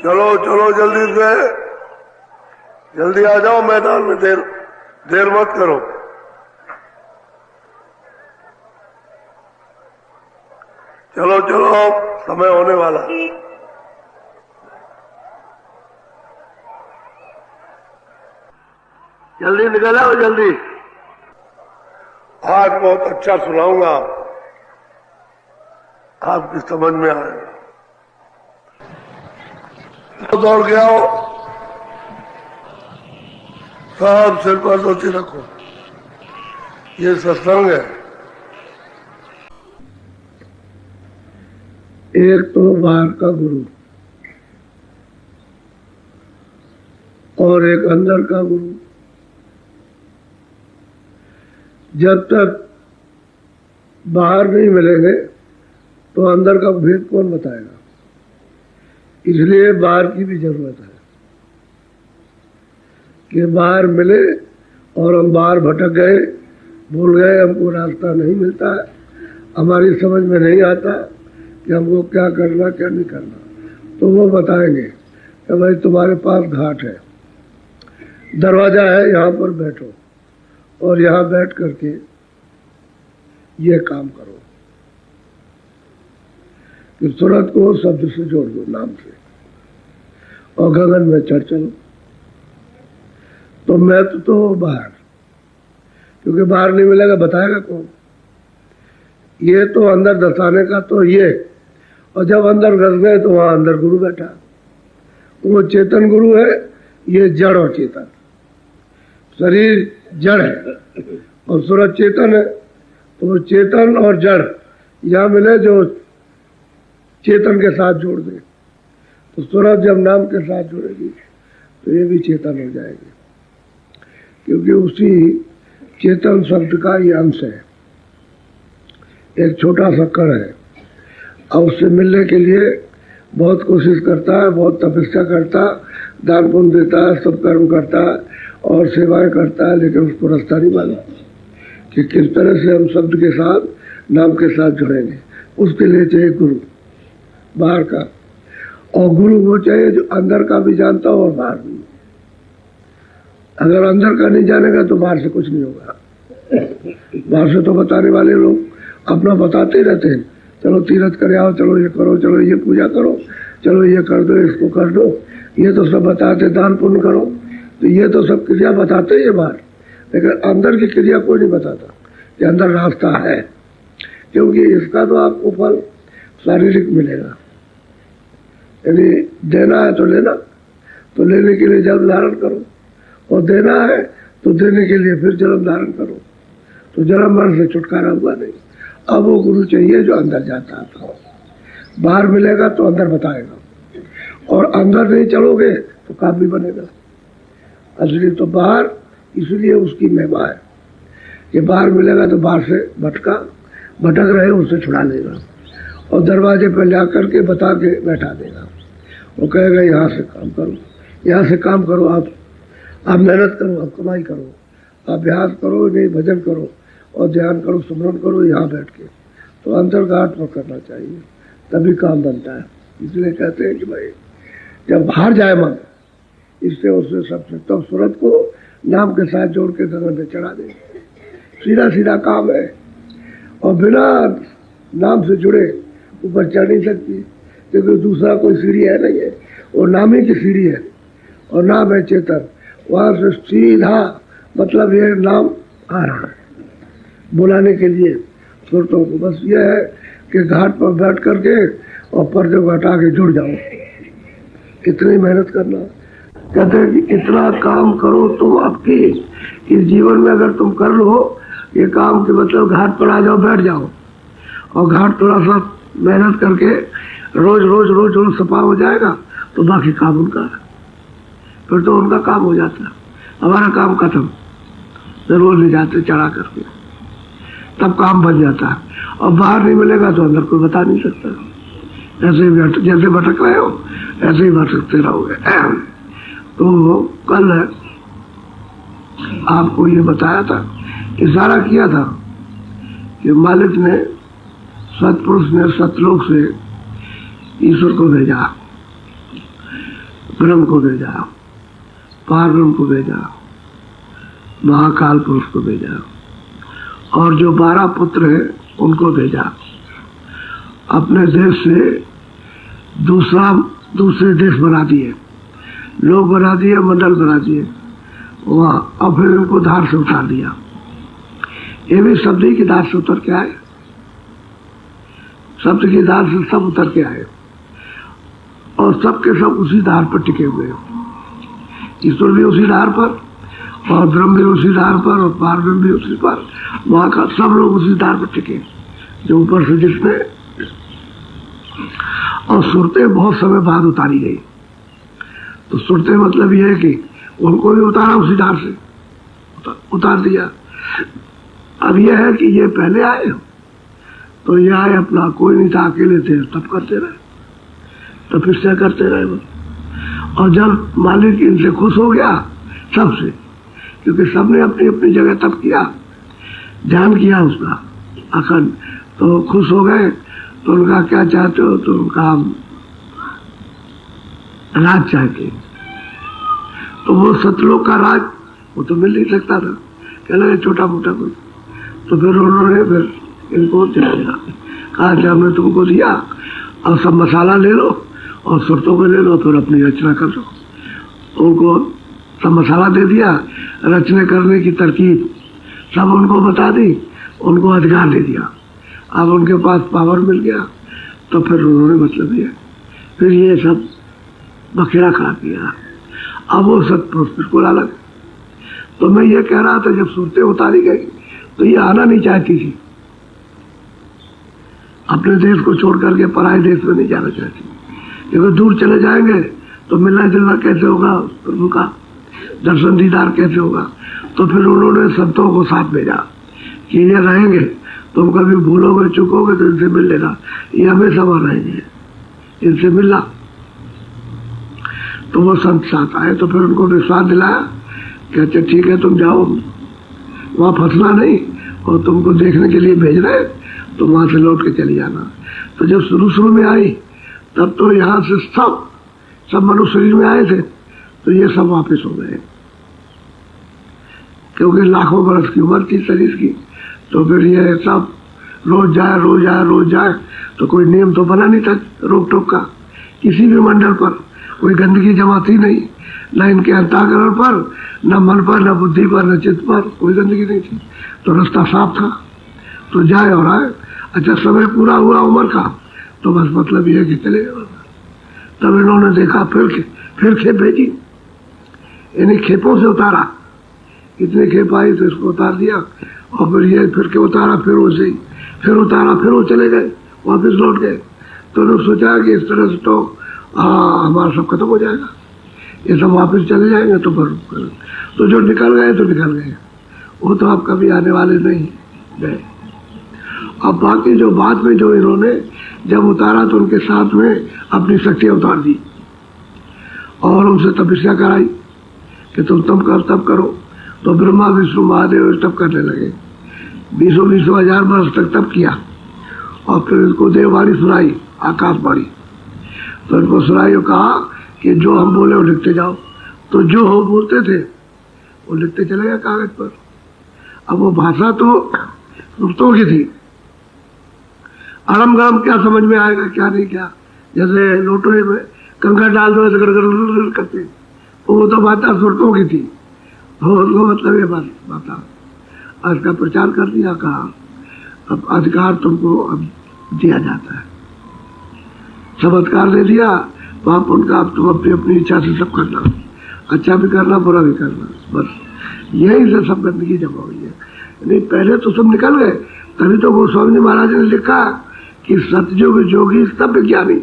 चलो चलो जल्दी से, जल्दी आ जाओ मैदान में, देर मत करो। चलो चलो, समय होने वाला है। जल्दी निकल आओ, जल्दी। आज बहुत अच्छा सुनाऊंगा, आपकी समझ में आएगा। दौड़ के आओ, सब सिर पर धोती रखो, ये सत्संग है। एक तो बाहर का गुरु और एक अंदर का गुरु। जब तक बाहर नहीं मिलेंगे तो अंदर का भेद कौन बताएगा? इसलिए बाहर की भी जरूरत है कि बाहर मिले, और हम बाहर भटक गए, भूल गए, हमको रास्ता नहीं मिलता है, हमारी समझ में नहीं आता कि हमको क्या करना क्या नहीं करना, तो वो बताएंगे कि भाई तुम्हारे पास घाट है, दरवाजा है, यहाँ पर बैठो और यहाँ बैठ करके ये काम करो कि सूरत को शब्द से जोड़ दो, नाम से, और गगन में चढ़ चलो। तो मैं तो बाहर, क्योंकि बाहर नहीं मिलेगा बताएगा कौन? ये तो अंदर दर्शाने का तो ये, और जब अंदर घुस गए तो वहां अंदर गुरु बैठा, वो चेतन गुरु है, ये जड़ और चेतन। शरीर जड़ है और सूरज चेतन है, तो चेतन और जड़ यहाँ मिले जो चेतन के साथ जोड़ दे, तो सूरज जब नाम के साथ जुड़ेगी तो ये भी चेतन हो जाएगी, क्योंकि उसी चेतन शब्द का ये अंश है। एक छोटा सा कण है और उससे मिलने के लिए बहुत कोशिश करता है, बहुत तपस्या करता है, दान पुण्य देता है, सब कर्म करता है और सेवाएं करता है, लेकिन उसको रास्ता नहीं मालूम कि किस तरह से हम शब्द के साथ, नाम के साथ जुड़ेंगे। उसके लिए चाहिए गुरु बाहर का, और गुरु वो चाहिए जो अंदर का भी जानता हो और बाहर भी। अगर अंदर का नहीं जानेगा तो बाहर से कुछ नहीं होगा। बाहर से तो बताने वाले लोग अपना बताते ही रहते हैं, चलो तीर्थ कर आओ, चलो ये करो, चलो ये पूजा करो, चलो ये कर दो, इसको कर दो, ये तो सब बताते, दान पुण्य करो, तो ये तो सब क्रिया बताते ही बाहर, लेकिन अंदर की क्रिया कोई नहीं बताता कि अंदर रास्ता है, क्योंकि इसका तो आपको फल शारीरिक मिलेगा। यदि देना है तो लेना, तो लेने के लिए जन्म धारण करो, और देना है तो देने के लिए फिर जन्म धारण करो, तो जन्म मरण से छुटकारा हुआ नहीं। अब वो गुरु चाहिए जो अंदर जाता है। बाहर मिलेगा तो अंदर बताएगा, और अंदर नहीं चलोगे तो काम भी बनेगा। असली तो बाहर, इसलिए उसकी महिमा है कि बाहर मिलेगा तो बाहर से भटक रहे उससे छुड़ा लेगा, और दरवाजे पर ला करके बता के बैठा देगा। वो कहेगा यहाँ से काम करो, यहाँ से काम करो, आप मेहनत करो, आप कमाई करो, अभ्यास करो, नहीं भजन करो और ध्यान करो, सुमरन करो यहाँ बैठ के। तो अंतर्घाट में करना चाहिए, तभी काम बनता है। इसलिए कहते हैं कि भाई जब बाहर जाए मन, इससे उससे सबसे, तब सूरत को नाम के साथ जोड़ के गगन में चढ़ा दे। सीधा सीधा काम है, और बिना नाम से जुड़े ऊपर चढ़ नहीं सकती, क्योंकि दूसरा कोई सीढ़ी है नहीं है, वो नाम ही की सीढ़ी है, और नाम है चेतन। वहां से सीधा, मतलब ये नाम आ रहा है बुलाने के लिए सुरतों को। बस ये है कि घाट पर बैठ करके और पर्दे को हटा के जुड़ जाओ, इतनी मेहनत करना। कहते हैं कि इतना काम करो तुम आपकी इस जीवन में, अगर तुम कर लो ये काम के मतलब घाट पर आ जाओ, बैठ जाओ, और घाट थोड़ा सा मेहनत करके रोज रोज रोज रोज सफा हो जाएगा, तो बाकी काम उनका है, फिर तो उनका काम हो जाता है। हमारा काम खत्म, रोज ले जाते चढ़ा करके, तब काम बन जाता है। और बाहर नहीं मिलेगा तो अंदर कोई बता नहीं सकता। ऐसे ही जैसे भटक रहे हो ऐसे ही भटकते रहोगे। तो कल आपको ये बताया था, इशारा किया था कि मालिक ने, सतपुरुष ने सतलोक से ईश्वर को भेजा ब्रह्म को भेजा, पार ब्रह्म को भेजा, महाकाल पुरुष को भेजा, और जो 12 पुत्र हैं उनको भेजा। अपने देश से दूसरे देश बना दिए, लोग बना दिए, मंडल बना दिए वहां, और फिर उनको धार से उतार दिया। ये भी शब्द ही की धार से उतर के आए, शब्द की धार से सब उतर के आए, और सबके सब उसी धार पर टिके हुए हैं। ईश्वर भी उसी धार पर, और ब्रह्म भी उसी धार पर, और पार ब्रह्म भी उसी पर, वहां का सब लोग उसी धार पर टिके जो ऊपर से जिसने। और सुरतें बहुत समय बाद उतारी गई। तो सुरतें मतलब यह है कि उनको भी उतारा उसी धार से, उतार दिया। अब यह है कि ये पहले आए, तो ये आए अपना, कोई नहीं था, अकेले थे, तब करते रहे, तपस्या करते रहे वो। और जब मालिक इनसे खुश हो गया सबसे, क्योंकि सबने अपनी अपनी जगह तप किया, ध्यान किया उसका अखंड, तो खुश हो गए। तो उनका क्या चाहते हो? तो उनका राज चाहते। तो वो सतलोक का राज वो तो मिल नहीं सकता था, कह लगे छोटा मोटा कुछ। तो फिर उन्होंने फिर इनको दे दिया, कहा कि हमने तुमको दिया, और सब मसाला ले लो और सुरतों को ले लो, फिर अपनी रचना कर लो। उनको सब मसाला दे दिया, रचना करने की तरकीब सब उनको बता दी, उनको अधिकार दे दिया। अब उनके पास पावर मिल गया, तो फिर उन्होंने मतलब ये फिर ये सब बखेड़ा खड़ा किया। अब वो सतपुरुष बिल्कुल अलग। तो मैं ये कह रहा था, जब सूरतें उतारी गई तो ये आना नहीं चाहती थी, अपने देश को छोड़ करके पराए देश में नहीं जाना चाहती, क्योंकि दूर चले जाएंगे तो मिलना जुलना कैसे होगा, प्रभु का दर्शन दीदार कैसे होगा। तो फिर उन्होंने संतों को साथ भेजा कि ये रहेंगे, तुम कभी भूलोगे चुकोगे तो इनसे मिल लेना, ये हमेशा वहां रहेंगे, इनसे मिलना। तो वो संत साथ आए, तो फिर उनको विश्वास दिलाया कि अच्छा ठीक है, तुम जाओ, वहां फंसना नहीं, और तुमको देखने के लिए भेज रहे, तो वहां से लौट के चली जाना। तो जब शुरू में आई, तब तो यहाँ से सब मनुष्य शरीर में आए थे, तो ये सब वापस हो गए, क्योंकि लाखों बरस की उम्र थी शरीर की। तो फिर ये सब रोज जाए, तो कोई नियम तो बना नहीं था रोक टोक का। किसी भी मंडल पर कोई गंदगी जमा थी नहीं, न इनके अंतःकरण पर, न मन पर, न बुद्धि पर, न चित्त पर कोई गंदगी नहीं थी। तो रास्ता साफ था, तो जाए और आए। अच्छा, समय पूरा हुआ उम्र का, तो बस मतलब ये कि चले गए। तब इन्होंने देखा, फिर खेप भेजी, इन्हीं खेपों से उतारा, इतने खेप आई तो इसको उतार दिया, और फिर ये फिर के उतारा, फिर उसे ही फिर उतारा, फिर वो चले गए, वापस लौट गए। तो उन्होंने सोचा कि इस तरह से तो हमारा सब खत्म हो जाएगा, ये सब वापस चले जाएंगे। तो फिर तो जो निकल गए तो निकल गए, वो तो अब कभी आने वाले नहीं गए। अब बाकी जो बाद में जो इन्होंने जब उतारा, तो उनके साथ में अपनी शक्ति उतार दी और उनसे तपस्या कराई कि तुम तब करो। तो ब्रह्मा विष्णु महादेव तप करने लगे, 20 हजार वर्ष तक तप किया, और फिर इनको देववाणी सुनाई, आकाशवाणी। तो इनको सुनाई और कहा कि जो हम बोले वो लिखते जाओ। तो जो हो बोलते थे वो लिखते चले गए कागज पर। अब वो भाषा तो रुस्तों की थी, अड़म गड़म क्या समझ में आएगा क्या नहीं, क्या जैसे लोटोए में कंकड़ डाल दो तो गड़गड़ करते, वो तो बात सुरतों की थी। तो मतलब ये बात आज का प्रचार कर दिया, कहा अब अधिकार तुमको अब दिया जाता है, चमत्कार दे दिया, बाप उनका अब तुम अपनी अपनी इच्छा से सब करना, अच्छा भी करना बुरा भी करना, बस यही से सब गंदगी जमा हुई है। नहीं पहले तो सब निकल गए, तभी तो गोस्वामी महाराज ने लिखा कि सतयुग जोगी सब विज्ञानी,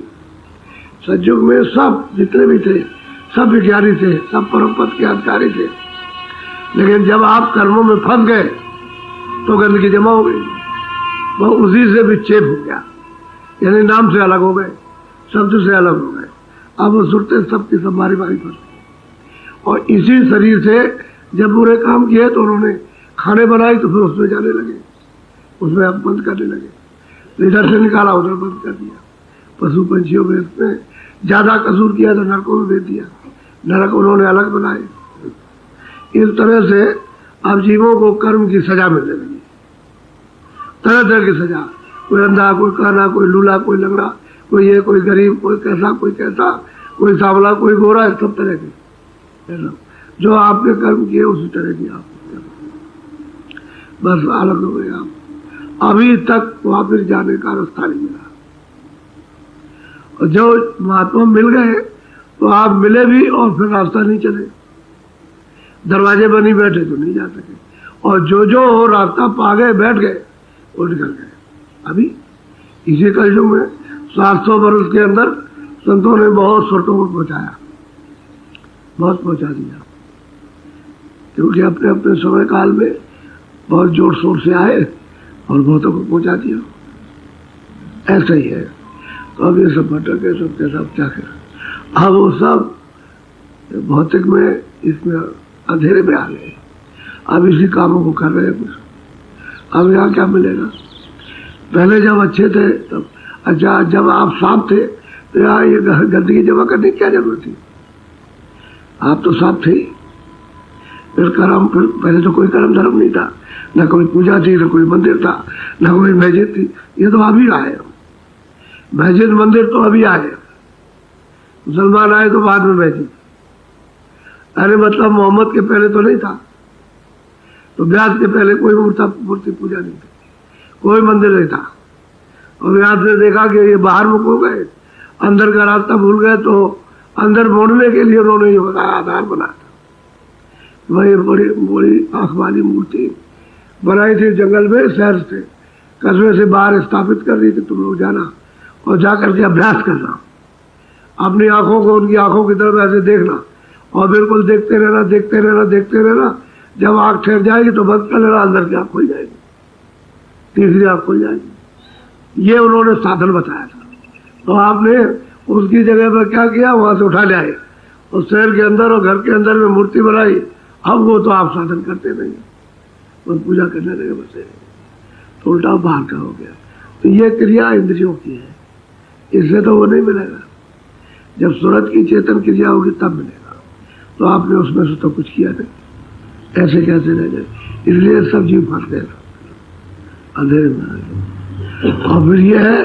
सतयुग में सब जितने भी थे सब विज्ञानी थे, सब परम पद के अधिकारी थे। लेकिन जब आप कर्मों में फंस गए तो गंदगी जमा हो गई, वो उसी से विक्षेप हो गया, यानी नाम से अलग हो गए, शब्द से अलग हो गए। अब वो सुरते सबकी सब बारी बारी पर, और इसी शरीर से जब बुरे काम किए तो उन्होंने खाने बनाई, तो फिर उसमें जाने लगे, उसमें अब बंद करने लगे, इधर से निकाला उधर बंद कर दिया, पशु पंछियों में इसमें ज्यादा कसूर किया तो नरकों में भेज दिया, नरक उन्होंने अलग बनाए। इस तरह से अब जीवों को कर्म की सजा मिलने लगी, तरह तरह की सजा। कोई अंधा, कोई काना, कोई लूला, कोई लंगड़ा, कोई ये, कोई गरीब, कोई कैसा, कोई कैसा, कोई सांवला, कोई गोरा, सब तरह के। जो आपने कर्म किए उसी तरह की आप बस अलग हो गए आप। अभी तक वापिस जाने का रास्ता नहीं मिला, और जो महात्मा मिल गए तो आप मिले भी और फिर रास्ता नहीं चले, दरवाजे बनी बैठे तो नहीं जा सके, और जो हो रास्ता पा गए, बैठ गए, वो निकल गए। अभी इसी कलयुग में 700 वर्ष के अंदर संतों ने बहुत सुरतों को पहुंचाया, बहुत पहुंचा दिया, क्योंकि अपने अपने समय काल में बहुत जोर शोर से आए और बहुतों को पहुंचा दिया। ऐसा ही है। तो अब ये सब भटक है, सब के सब क्या कर, अब वो सब भौतिक में, इसमें अंधेरे में आ गए। अब इसी कामों को कर रहे हैं कुछ। अब यहाँ क्या मिलेगा? पहले जब अच्छे थे तब, अच्छा जब आप साफ थे तो यहाँ ये गंदगी जमा करने की क्या जरूरत थी? आप तो साफ थे। फिर कर्म, फिर पहले तो कोई कर्म धर्म नहीं था, न कोई पूजा थी, न कोई मंदिर था, न कोई मस्जिद थी। ये तो अभी आए, मस्जिद मंदिर तो अभी आए, मुसलमान आए तो बाद में मस्जिद। अरे मतलब मोहम्मद के पहले तो नहीं था, तो व्यास के पहले कोई मूर्ति पूजा नहीं थी, कोई मंदिर नहीं था। और व्यास ने देखा कि ये बाहर मुख हो गए, अंदर का रास्ता भूल गए, तो अंदर मोड़ने के लिए उन्होंने ये बताया, आधार बनाया था। वही बड़ी बड़ी आंख वाली मूर्ति बनाई थी जंगल में, शहर से, कस्बे से बाहर स्थापित कर दी थी। तुम लोग जाना और जाकर के अभ्यास करना, अपनी आंखों को उनकी आंखों की तरफ ऐसे देखना, और बिल्कुल देखते रहना, देखते रहना, देखते रहना। जब आंख ठहर जाएगी तो बंद कर लेना, अंदर की आंख खुल जाएगी, तीसरी आंख खुल जाएगी। ये उन्होंने साधन बताया था। तो आपने उसकी जगह पर क्या किया, वहां से उठा ले आए और शहर के अंदर और घर के अंदर में मूर्ति बनाई। अब वो तो आप साधन करते नहीं, बस पूजा करने लगे, बस तो उल्टा बाहर का हो गया। तो ये क्रिया इंद्रियों की है, इससे तो वो नहीं मिलेगा। जब सूरत की चेतन क्रिया होगी तब मिलेगा। तो आपने उसमें से तो कुछ किया नहीं, ऐसे कैसे रह गए? इसलिए सब जीव फंस गए, अंधेरे में आ गए। और फिर ये है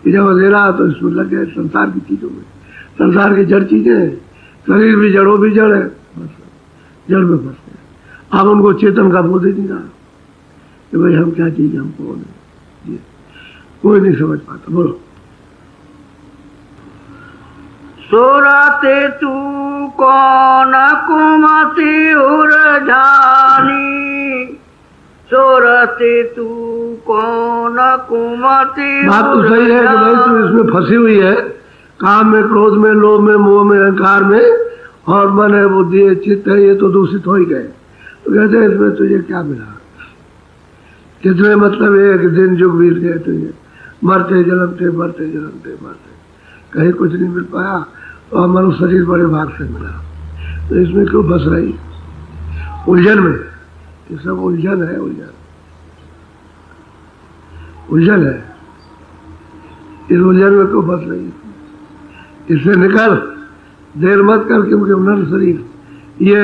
कि जब अंधेरा तो इसमें लग गए संसार की चीजों में। संसार की जड़ चीजें हैं, शरीर भी जड़ों भी जड़ है, बस जड़ में फंस गए। अब उनको चेतन का बोध ही नहीं रहा कि भाई हम क्या चीज, हम कौन है, कोई नहीं समझ पाता। बोलो। सुरते तू कौन कुमति उर्जानी, सुरते तू कौन कुमति। बात तो सही है कि भाई तू इसमें फंसी हुई है, काम में, क्रोध में, लोभ में, मोह में, अहंकार में, और मन है, बुद्धि है, चित्त है, ये तो दूषित हो ही गए। तो कहते हैं इसमें तुझे क्या मिला? कितने मतलब है कि दिन जुग बीत गए, तुझे मरते जन्मते, मरते जन्मते, मरते, कहीं कुछ नहीं मिल पाया। और मनुष्य शरीर बड़े भाग से मिला, तो इसमें क्यों फंस रही? उलझन में, ये सब उलझन है, उलझन, उलझन है। इस उलझन में क्यों फंस रही? इससे निकल, देर मत कर, क्योंकि नर शरीर ये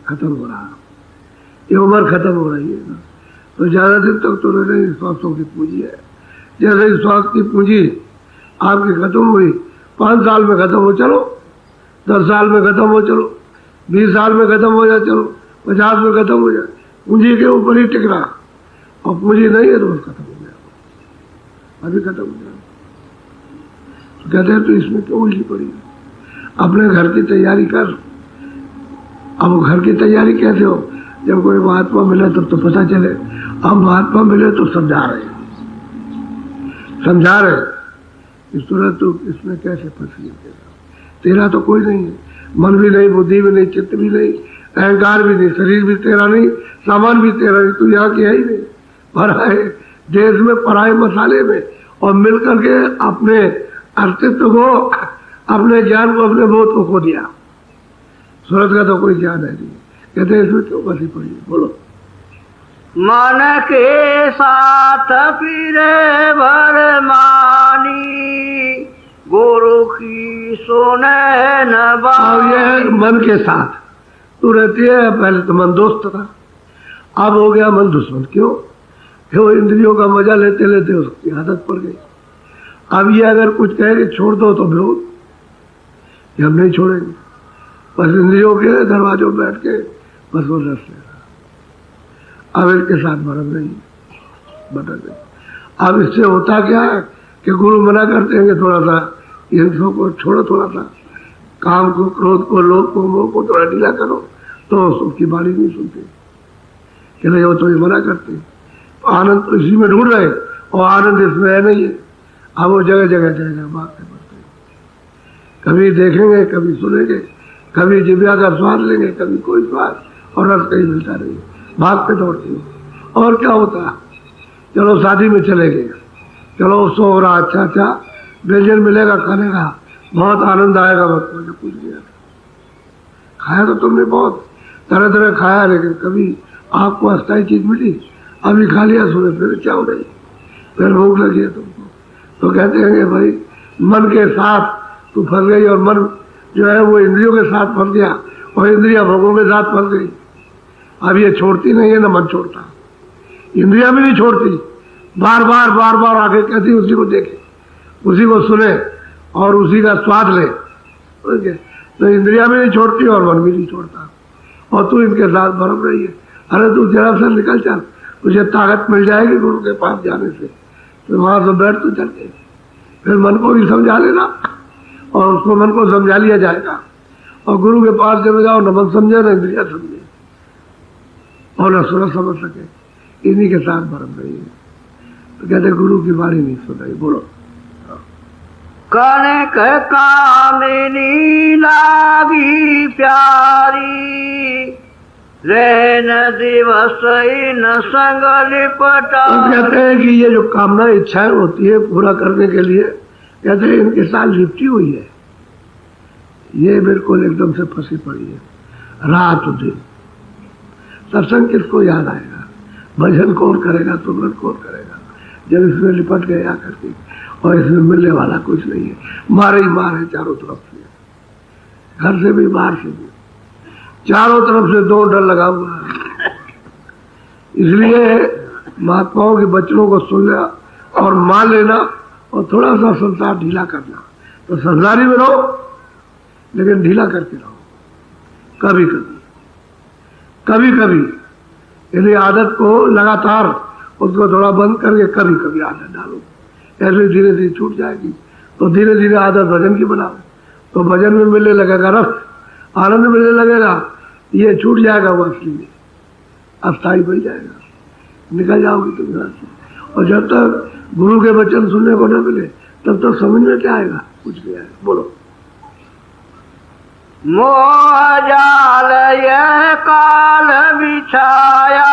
खत्म हो रहा, ये उम्र खत्म हो रही है ना। तो ज्यादा दिन तक तो रहने स्वास्थ्यों की पूंजी है। जैसे स्वास्थ्य की पूंजी आपकी खत्म हुई, 5 साल में खत्म हो, चलो 10 साल में खत्म हो, चलो 20 साल में खत्म हो जाए, चलो 50 में खत्म हो जाए, पूंजी के ऊपर ही टिक रहा। और पूंजी नहीं है तो बस खत्म हो गया, अभी खत्म हो जाए। तो कहते हैं तो इसमें क्यों उलझी पड़ी? अपने घर की तैयारी कर। अब घर की तैयारी कैसे हो? जब कोई महात्मा मिले तब तो पता चले। अब महात्मा मिले तो समझा रहे, समझा रहे इस तरह। तो इसमें कैसे फंसी है? तेरा तो कोई नहीं है, मन भी नहीं, बुद्धि भी नहीं, चित्त भी नहीं, अहंकार भी नहीं, शरीर भी तेरा नहीं, सामान भी तेरा नहीं, तू यहाँ की है ही नहीं। भरा है देश में, पराए मसाले में, और मिल करके अपने अस्तित्व को, अपने ज्ञान को, अपने बोध को खो दिया। सूरत का तो कोई ज्ञान है नहीं। कहते हैं इसमें क्यों फंसी पड़ी? बोलो। मन के साथ फिरे भरमानी, गुरु की सुने न और बात। ये है मन के साथ तू रहती है। पहले तो मन दोस्त था, अब हो गया मन दुश्मन। क्यों? वो इंद्रियों का मजा लेते लेते उसकी आदत पड़ गई। अब ये अगर कुछ कहे कि छोड़ दो तो विरोध, कि हम नहीं छोड़ेंगे। बस इंद्रियों के दरवाजों में बैठ के बस वो रस ले रहा। अब इनके साथ भरम नहीं, बटन नहीं। अब इससे होता क्या है कि गुरु मना करते हैं कि थोड़ा सा हिंसों को छोड़ो, थोड़ा सा काम को, क्रोध को, लोभ को, मोह को थोड़ा ढीला करो, तो उसकी बाणी नहीं सुनते कि नहीं, वो तो ये मना करते। आनंद तो इसी में ढूंढ रहे और आनंद इसमें है नहीं है। अब वो जगह जगह जाएगा, भागते पड़ते, कभी देखेंगे, कभी सुनेंगे, कभी जिब्या का स्वाद लेंगे, कभी कोई स्वाद, और रस कहीं मिलता नहीं, भागते दौड़ते। और क्या होता है? चलो शादी में चले गए, चलो उसको हो रहा अच्छा अच्छा व्यंजन मिलेगा, खाने का बहुत आनंद आएगा। मत पूछ गया, खाया तो तुमने बहुत तरह तरह खाया, लेकिन कभी आपको अस्थायी चीज मिली? अभी खा लिया, सुने फिर क्या हो गई, फिर भूख लगी है तुमको, तो कहते हैं भाई मन के साथ तू फंस गई, और मन जो है वो इंद्रियों के साथ फंस गया, और इंद्रिया भोगों के साथ फंस गई। अब ये छोड़ती नहीं है, ना मन छोड़ता, इंद्रिया भी नहीं छोड़ती, बार बार आके कहती उसी को देखे, उसी को सुने और उसी का स्वाद ले। तो इंद्रिया भी नहीं छोड़ती और मन भी नहीं छोड़ता, और तू इनके साथ भरम रही है। अरे तू जरा सा निकल चल, तुझे ताकत मिल जाएगी गुरु के पास जाने से, तो वहां से बैठ तो चल के फिर मन को भी समझा लेना, और उसको मन को समझा लिया जाएगा। और गुरु के पास जब जाओ, न मन समझे न इंद्रिया समझे, और न सुन समझ सके, इन्हीं के साथ भरम रही है। तो कहते गुरु की बाणी नहीं सुन रही। बोलो, कनक कामिनी लागी प्यारी, रहन दिवस न संग लिपटा। तो कहते हैं कि ये जो कामना इच्छाएं होती है पूरा करने के लिए, कहते हैं इनके साथ लिपटी हुई है, ये बिल्कुल एकदम से फंसी पड़ी है रात दिन। सत्संग किसको याद आएगा, भजन कौन करेगा, तुमरन कौन करेगा, जब इसमें लिपट गए आकर के, और इसमें मिलने वाला कुछ नहीं है। मारे ही मार है चारों तरफ से, घर से भी बाहर से भी, चारों तरफ से दो डर लगा हुआ है। इसलिए महात्माओं के बच्चों को सुनना और मान लेना, और थोड़ा सा संसार ढीला करना। तो संसारी में रहो, लेकिन ढीला करके रहो, कभी कभी कभी कभी। यदि आदत को लगातार उसको थोड़ा बंद करके कभी कभी आदत डालो, ऐसे धीरे धीरे छूट जाएगी। तो धीरे धीरे आदत भजन की बनाओ, तो भजन में मिलने लगेगा रस, आनंद मिलने लगेगा, ये छूट जाएगा, वो असली में अस्थायी बन जाएगा, निकल जाओगी तुम यहाँ से। और जब तक गुरु के वचन सुनने को न मिले, तब तक समझ में क्या आएगा, कुछ नहीं आएगा। बोलो, मोह जाल यह काल बिछाया,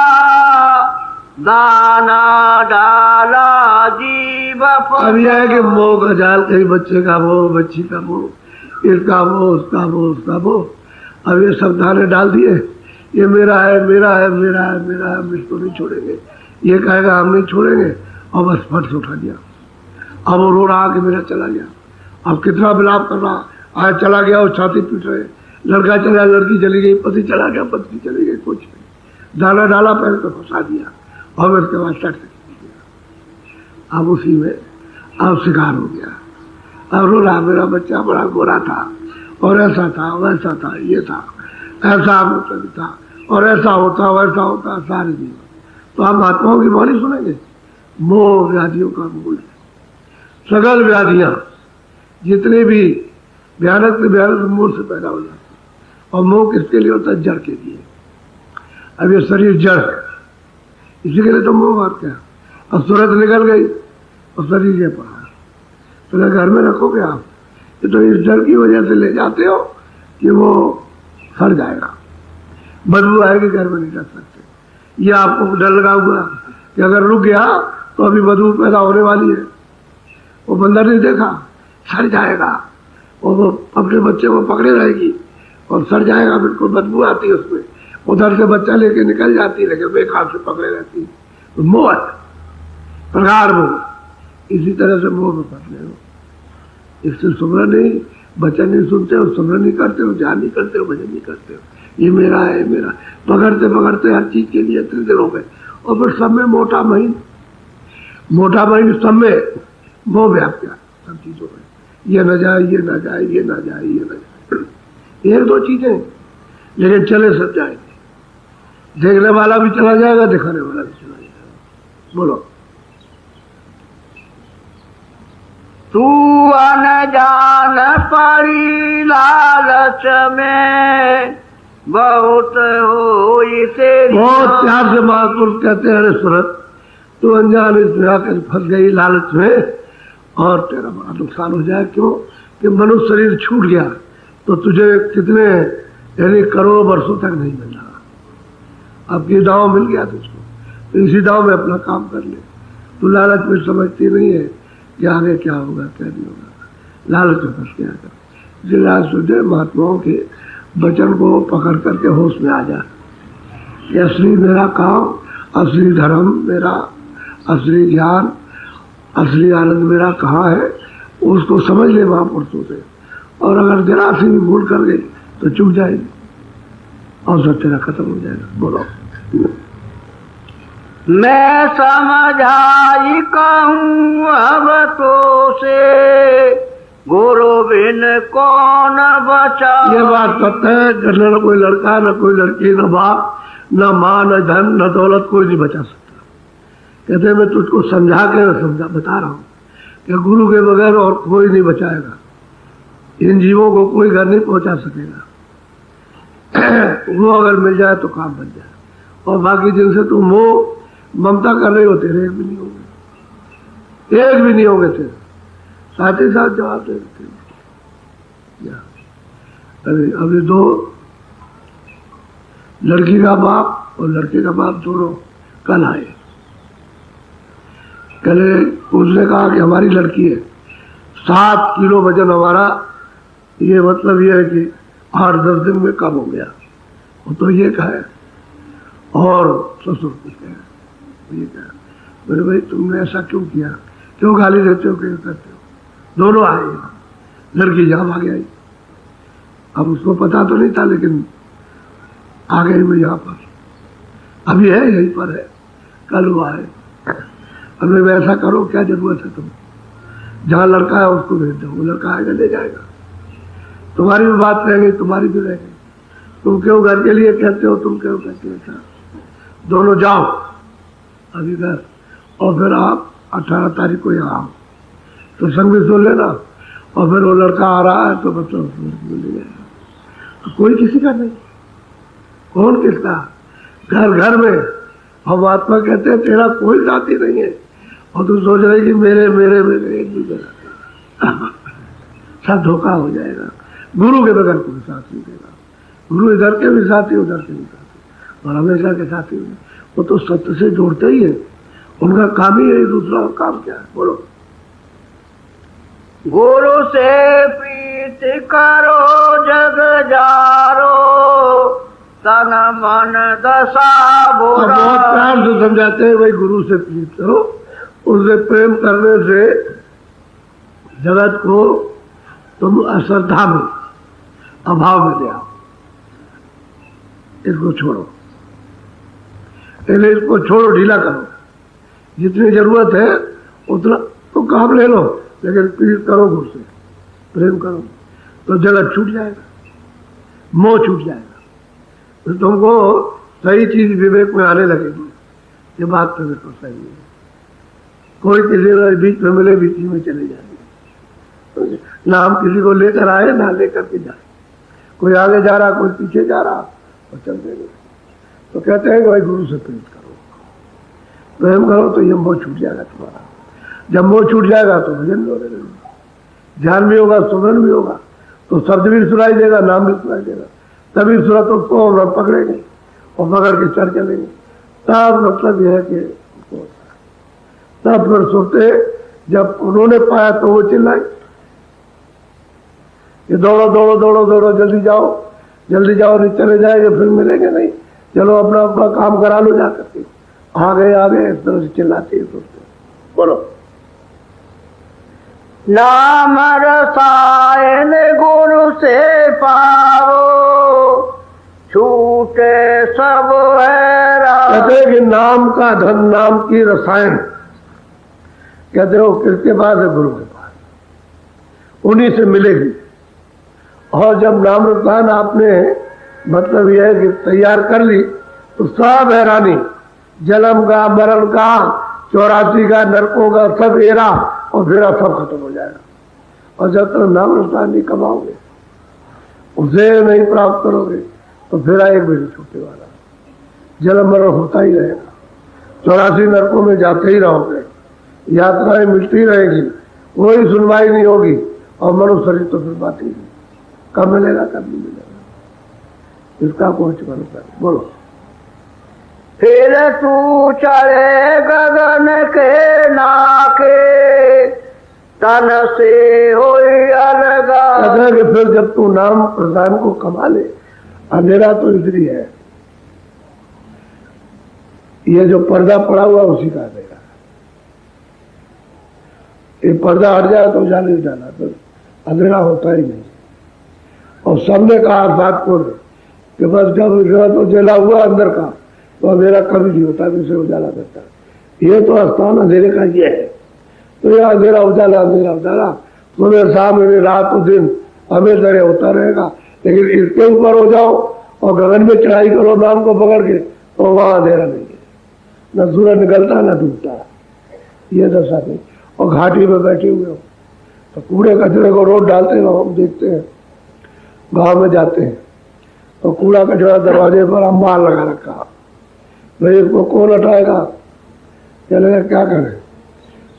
दाना डाला जीव। अब यह है कि मोह का जाल, कहीं बच्चे का मोह, बच्ची का मोह, इसका मोह, उसका मोह, उसका मोह। अब ये सब दाने डाल दिए, ये मेरा है, मेरा है, मेरा है, मेरा है, हम इसको नहीं छोड़ेंगे, ये कहेगा हम नहीं छोड़ेंगे, और बस फट से उठा दिया। अब वो रो रहा कि मेरा चला गया, अब कितना विलाप कर रहा, आज चला गया, और छाती पीट रहे, लड़का चला, लड़की चली गई, पति चला गया, पत्नी चली गई, कुछ नहीं, दाना डाला पहले तो फंसा दिया, और उसके बाद सट दिया। अब उसी में अब शिकार हो गया, अब रो रहा, मेरा बच्चा बड़ा गोरा था, और ऐसा था, वैसा था, ये था, ऐसा था, और ऐसा होता, वैसा होता, सारे जीवन। तो आप महात्माओं की बाणी सुनेंगे, मोह व्याधियों का मूल है। सगल व्याधियां जितने भी भयानक से भयानक मोह से पैदा हो जाती है, और मोह किसके लिए होता है, जड़ के लिए। अब ये शरीर जड़ है, इसी के लिए तो मोह बात क्या। अब सूरत निकल गई और शरीर ये पड़ा, तो घर में रखोगे आप, तो इस डर की वजह से ले जाते हो कि वो सड़ जाएगा, बदबू आएगी, घर में नहीं रख सकते। ये आपको डर लगा हुआ कि अगर रुक गया तो अभी बदबू पैदा होने वाली है, वो बंदर नहीं देखा, सड़ जाएगा, और वो अपने बच्चे को पकड़े रहेगी और सड़ जाएगा, बिल्कुल बदबू आती है उसमें, उधर से बच्चा लेके निकल जाती है, लेकिन बेकार से पकड़े रहती है। तो मोह, प्रगाढ़ मोह, इसी तरह से मोह में फंस गए हो। इससे सुमरन नहीं, वचन नहीं सुनते हो, सुमरन नहीं करते हो, ध्यान नहीं करते हो, भजन नहीं करते हो, ये मेरा है, मेरा पकड़ते पकड़ते हर चीज के लिए इतने दिन हो गए। और फिर सब में मोटा महीन सब में मोह व्याप गया सब चीजों में, ये न जाए, ये न जाए, ये न जाए, ये न जाए, एक दो चीजें लेकिन चले सब जाएंगे। देखने वाला भी चला जाएगा, दिखाने वाला भी चला जाएगा। बोलो, तू अनजान पड़ी लालच में, बहुत होई तेरी। बहुत प्यार से महापुरुष कहते हैं, अरे सूरत तू अनजान इसमें आकर फंस गई लालच में और तेरा बड़ा नुकसान हो जाए। क्यों कि मनुष्य शरीर छूट गया तो तुझे कितने यानी करोड़ों वर्षों तक नहीं मिल रहा। अब ये दांव मिल गया तुझको, तो इसी दांव में अपना काम कर ले। तू लालच में समझती नहीं है कि आगे क्या होगा क्या नहीं होगा, लालच में फंस गया कर। इसलिए सोचे महात्माओं के वचन को पकड़ करके होश में आ जा। ये असली मेरा काम, असली धर्म मेरा, असली ज्ञान, असली आनंद मेरा कहाँ है, उसको समझ ले महापुरुषों से। और अगर जरा सी भी भूल कर गई तो चुक जाएगी और सब तेरा खत्म हो जाएगा। बोलो, मैं समझाई कहूँ अब तो से, गुरु बिन कौन बचा। ये बात सत्य है कि न कोई लड़का, न कोई लड़की, न बाप, न माँ, न धन, न दौलत कोई नहीं बचा सकता। कहते मैं तुझको समझा के बता रहा हूँ कि गुरु के बगैर और कोई नहीं बचाएगा। इन जीवों को कोई घर नहीं पहुंचा सकेगा। वो अगर मिल जाए तो काम बन जाए। और बाकी जिनसे तुम मोह ममता कर रहे हो, तेरे एक भी नहीं होंगे, एक भी नहीं होंगे तेरे। साथ ही साथ जवाब दे देते। अरे अभी दो लड़की का बाप और लड़के का बाप दोनों कल आए। कल उसने कहा कि हमारी लड़की है, 7 किलो वजन हमारा, ये मतलब ये है कि 8-10 दिन में कम हो गया। वो तो ये कहे और ससुर कुछ कहे, ये कहे बोले भाई तुमने ऐसा क्यों किया, क्यों गाली देते हो, क्यों करते हो। दोनों आए यहाँ, लड़की जहाँ भाग आई। अब उसको पता तो नहीं था लेकिन आ गई मैं यहाँ पर, अभी है यहीं पर है, कल हुआ है। हमने ऐसा करो, क्या जरूरत है तुम, जहाँ लड़का है उसको भेज दो, वो लड़का आएगा ले जाएगा। तुम्हारी भी बात रह गई, तुम्हारी भी रह गई। तुम क्यों घर के लिए कहते हो, तुम क्यों कहते हो। दोनों जाओ अभी घर, और फिर आप 18 तारीख को यहाँ आओ, तो संग भी सुन लेना। और फिर वो लड़का आ रहा है तो मतलब ले जाएगा। तो कोई किसी का नहीं, कौन किसका, घर घर में। हम आत्मा कहते हैं तेरा कोई साथी नहीं है, और तू सोच रही कि मेरे मेरे मेरे एक दूसरा, सब धोखा हो जाएगा। गुरु के बगैर कोई साथ नहीं देगा। गुरु इधर के भी साथी, उधर के भी साथी, और हमेशा के साथी होंगे। वो तो सत्य से जोड़ते ही है, उनका काम ही है। दूसरा काम क्या है, बोलो। गुरु से प्रीति करो जग जारो, तन मन दशा बुरा। बहुत प्यार से समझाते हैं भाई, गुरु से प्रीत करो, उससे प्रेम करने से जगत को तुम अश्रद्धा में, अभाव में ले आओ। इसको छोड़ो, पहले इसको छोड़ो, ढीला करो। जितनी जरूरत है उतना तो काम ले लो, लेकिन प्रीत करो, गुरु से प्रेम करो, तो जगत छूट जाएगा, मोह छूट जाएगा। तो तुमको सही चीज विवेक में आने लगेगी। ये बात तो बिल्कुल सही है। कोई किसी बीच में मिले, बीच में चले जाएंगे। ना हम किसी को लेकर आए, ना लेकर के जाए। कोई आगे जा रहा, कोई पीछे जा रहा, और चल देंगे। तो कहते हैं कि भाई गुरु से प्रेम करो, प्रेम करो, तो ये मोह छूट जाएगा तुम्हारा। जब मोह छूट जाएगा तो भजन भी होने लगेगा, ध्यान भी होगा, सुमरन भी होगा, तो शब्द भी सुनाई देगा, नाम भी सुनाई देगा। तभी सूरत उसको और पकड़ेंगे और पकड़ के चढ़ चलेंगे। तब मतलब यह है कि तब फिर सोते जब उन्होंने पाया तो वो चिल्लाई कि दौड़ो दौड़ो दौड़ो दौड़ो, जल्दी जाओ जल्दी जाओ, नहीं चले जाएंगे फिर मिलेंगे नहीं, चलो अपना अपना काम करा लो जा करके। आ गए इस तरह से चिल्लाते हैं, सोचते बोलो। नाम रसायन गुरु से पाओ, छूटे सब हैरा। कहते हैं कि नाम का धन, नाम की रसायन, कहते हो किसके पास है? गुरु के पास, उन्हीं से मिलेगी। और जब नाम रसायन आपने मतलब यह है कि तैयार कर ली तो सब हैरानी, जन्म का, मरण का, 84 का, नरकों का, सब एरा और फेरा सब खत्म हो जाएगा। और जब तक नाम रसायन नहीं कमाओगे, उसे नहीं प्राप्त करोगे, तो फेरा एक भी नहीं छूटने वाला। जन्म मरण होता ही रहेगा, 84 नरकों में जाते ही रहोगे, यात्राएं मिलती रहेगी, कोई सुनवाई नहीं होगी, और मनुष्य शरीर तो फिर बात ही नहीं, कब मिलेगा कब नहीं मिलेगा, इसका कोई भरोसा नहीं। बोलो। फिर तू चढ़े गगन के नाके, तन से होई अलगा। कहते हैं कि फिर जब तू नाम प्रधान को कमा ले, अंधेरा तो इसलिए है, ये जो पर्दा पड़ा हुआ उसी का अंधेरा, ये पर्दा हट जाए तो उजाला ही जाना, तो अंधेरा होता ही नहीं। और सबने कहा बात को कि बस जब तो जला हुआ अंदर का, तो अंधेरा कभी नहीं होता, जिसे उजाला करता है। ये तो स्थान अंधेरे का ये है, तो यह अंधेरा उजाला, अंधेरा उजाला, सुबह शाम रात दिन हमेशा होता रहेगा। लेकिन इसके ऊपर हो जाओ और गगन में चढ़ाई करो नाम को पकड़ के, तो वहां अंधेरा नहीं है, न सूरज निकलता न डूबता, ये दशा नहीं। और घाटी में बैठे हुए हो तो कूड़े कचरे को रोज डालते रहो। हम देखते हैं गांव में जाते हैं तो कूड़ा कचरा दरवाजे पर अंबार लगा रखा, भाई इसको कौन हटाएगा? चलेगा, क्या करें,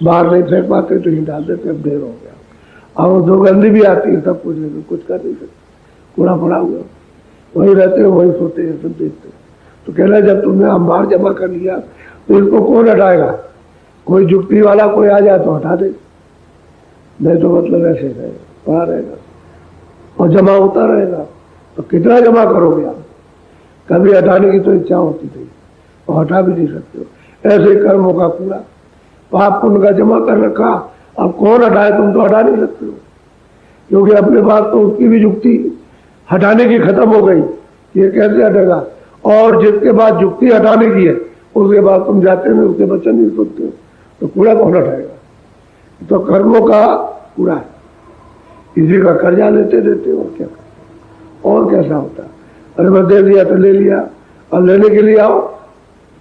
बाहर नहीं फेंक पाते तो ही डाल देते, अब देर हो गया। और दुर्गंधी भी आती है, सब कुछ कर नहीं सकते, कूड़ा पड़ा हुआ, वही रहते हो, वही सोते हैं, सब देखते हैं। तो कह रहे जब तुमने अंबार जमा कर लिया तो इसको कौन हटाएगा? कोई जुक्ति वाला कोई आ जाए तो हटा दे, नहीं तो मतलब ऐसे रहेगा, पड़ा रहेगा और जमा होता रहेगा। तो कितना जमा करोगे आप? कभी हटाने की तो इच्छा होती थी और हटा भी नहीं सकते हो। ऐसे कर्मों का कूड़ा पाप पुण्य का जमा कर रखा, अब कौन हटाए? तुम तो हटा नहीं सकते हो, क्योंकि अपने पास तो उसकी भी जुक्ति हटाने की खत्म हो गई, ये कैसे हटेगा? और जिसके बाद जुक्ति हटाने की है उसके बाद तुम जाते नहीं, उसके वचन नहीं सुनते हो, तो कूड़ा कौन हटाएगा? तो कर्मों का कूड़ा है, इसी का कर्जा लेते देते और क्या करते, और कैसा होता? अरे मैं दे दिया तो ले लिया, अब लेने के लिए आओ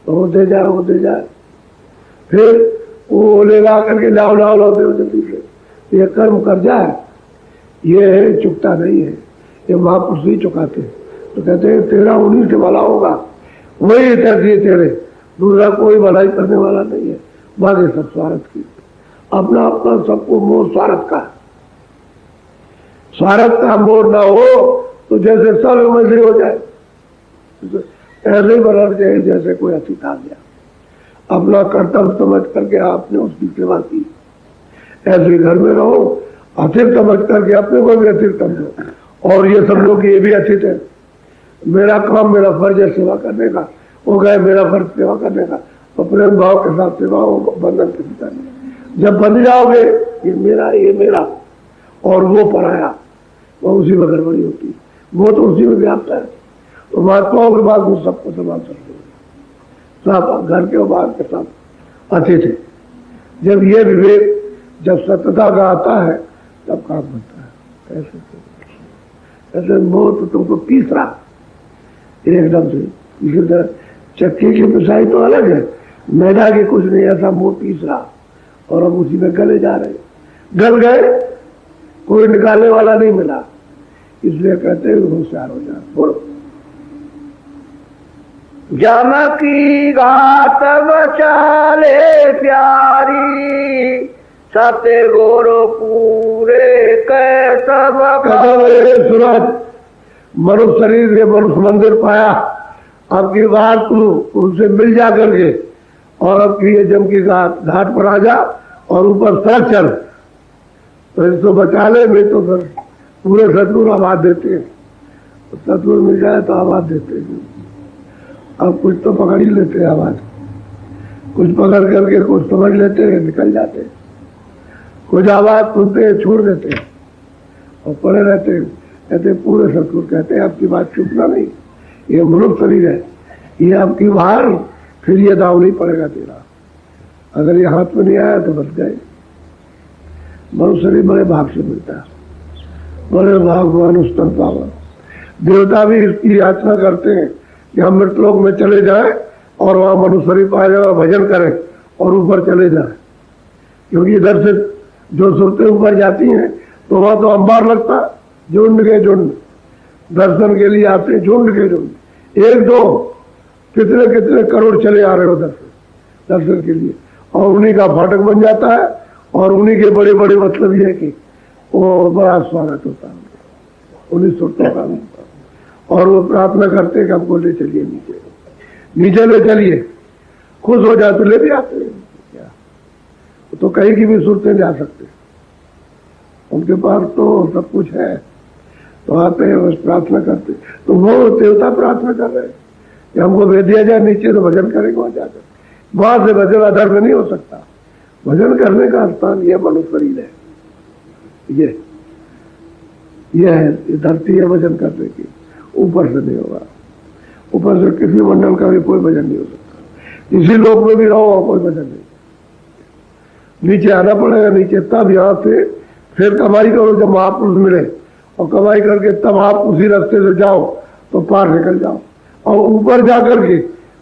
तो वो दे जाए, वो दे जाए, फिर वो लेगा करके लाओ लाओ लाओ दे जल्दी से। ये कर्म कर्जा है, ये चुकता नहीं है, ये महापुरुष ही चुकाते हैं। तो कहते हैं तेरा उन्हीं से भला होगा, वही तरजीह तेरे, दूसरा कोई भलाई करने वाला नहीं है, बाकी सब स्वार्थ की, अपना अपना सबको मोह स्वार्थ का। स्वार्थ का मोह ना हो तो जैसे सब मंजरी हो जाए, ऐसे ही बना जाए जैसे कोई अतिथि आ गया, अपना कर्तव्य समझ करके आपने उसकी सेवा की, ऐसे घर में रहो, अतिथि समझ करके अपने को भी अतिथि समझो और ये समझो कि ये भी अतिथि है, मेरा काम मेरा फर्ज है सेवा करने का, वो गए मेरा फर्ज सेवा करने का, तो प्रेम भाव के साथ सेवा हो, बंधन के पिता नहीं। जब बंध जाओगे ये मेरा और वो पराया, वो उसी में गड़बड़ी होती है, वो तो उसी में व्याप्त है। तो महात्माओं के बाद वो सबको समान सकते हैं, सब घर के बाहर के सब अतिथि। जब ये विवेक जब सत्यता का आता है तब काम बनता है। ऐसे मोह तो तुमको पीस रहा एकदम से, इसी तरह चक्की की पिसाई तो अलग है, मैदा की कुछ नहीं, ऐसा मुंह पीस रहा और हम उसी में गले जा रहे, गल गए, कोई निकालने वाला नहीं मिला, इसलिए कहते हैं होशियार हो जाए। बोलो। जम की घाट बचाले प्यारी, सत्य गुरु पूरे कैसब सूरज मनुष्य शरीर के मनुष्य मंदिर पाया, अब की बात तू उनसे मिल जा करके और अब की जम की घाट पर आ जा और ऊपर सड़क चल, तो इसको बचा ले, मैं तो फिर पूरे सतगुरु आवाज देते हैं, सतगुरु मिल जाए तो आवाज देते हैं। अब कुछ तो पकड़ ही लेते हैं आवाज, कुछ पकड़ करके कुछ समझ लेते हैं, निकल जाते हैं। कुछ आवाज सुनते हैं, छोड़ देते हैं और पड़े रहते हैं। कहते पूरे सतगुरु कहते हैं आपकी बात चुपना नहीं, ये मनुष्य शरीर है, ये आपकी बाहर, फिर ये दाव नहीं पड़ेगा तेरा। अगर ये हाथ में नहीं आया तो बच गए। मनुष्य शरीर बड़े भाग से मिलता है, बड़े भागवान उस्तन पावर। देवता भी इसकी याचना करते हैं कि हम मृतलोक में चले जाएं और वहां मनुष्य शरीर पाए जाए और भजन करें और ऊपर चले जाएं, क्योंकि इधर से जो सुरतें ऊपर जाती हैं तो वहां तो अंबार लगता, झुंड के झुंड दर्शन के लिए आते हैं, झुंड के झुंड, एक दो कितने कितने करोड़ चले आ रहे हो दर्शन के लिए, और उन्हीं का फाटक बन जाता है और उन्हीं के बड़े बड़े मतलब ये है कि वो बड़ा स्वागत होता है उन्हीं सुरतों का। और वो प्रार्थना करते कि हमको ले चलिए नीचे, नीचे ले चलिए, खुश हो जाते ले भी आते हैं। क्या तो कहीं की भी सुरतें जा सकते, उनके पास तो सब कुछ है, तो आते हैं बस प्रार्थना करते। तो वो देवता प्रार्थना कर रहे हैं कि हमको भेज दिया जाए नीचे तो भजन करेंगे वहां जाकर। वहां से भजन अधर्म नहीं हो सकता। भजन करने का स्थान यह मनुष्य शरीर है, ये है, ये धरती है भजन करने की, ऊपर से नहीं होगा। ऊपर से किसी मंडल का भी कोई भजन नहीं हो सकता, किसी लोक में भी रहो कोई भजन नहीं। नीचे आना पड़ेगा, नीचे तब यहाँ से फिर कमाई करो जब महापुरुष मिले, और कमाई करके तब आप उसी रास्ते से जाओ तो पार निकल जाओ। और ऊपर जाकर के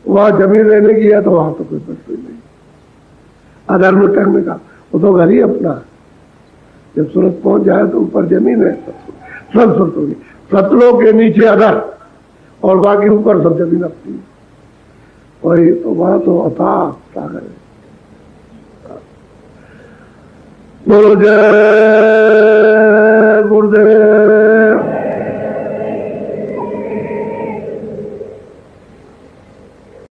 वहां जमीन लेने की है तो वहां तो कोई प्रश्न नहीं। अधर्म करने का वो तो घर ही अपना, जब सूरत पहुंच जाए तो ऊपर जमीन है, सब होगी। सतलोक के नीचे अधर और बाकी ऊपर सब जमीन अपनी, वही तो वहां तो अथाह सागर है। बोलो जय